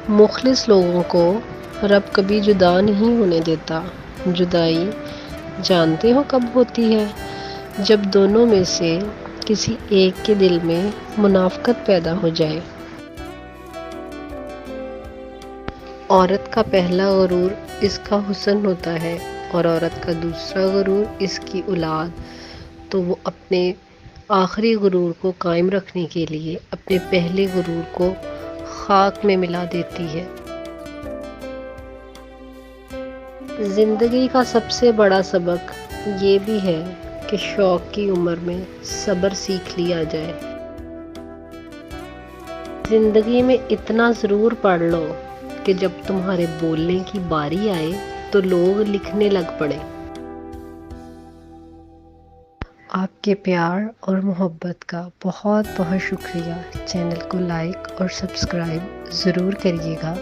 مخلص لوگوں کو رب کبھی جدا نہیں ہونے دیتا۔ جدائی جانتے ہو کب ہوتی ہے؟ جب دونوں میں سے کسی ایک کے دل میں منافقت پیدا ہو جائے۔ عورت کا پہلا غرور اس کا حسن ہوتا ہے اور عورت کا دوسرا غرور اس کی اولاد، تو وہ اپنے آخری غرور کو قائم رکھنے کے لیے اپنے پہلے غرور کو خاک میں ملا دیتی ہے۔ زندگی کا سب سے بڑا سبق یہ بھی ہے کہ شوق کی عمر میں صبر سیکھ لیا جائے۔ زندگی میں اتنا ضرور پڑھ لو کہ جب تمہارے بولنے کی باری آئے تو لوگ لکھنے لگ پڑے۔ آپ کے پیار اور محبت کا بہت بہت شکریہ۔ چینل کو لائک اور سبسکرائب ضرور کریے گا۔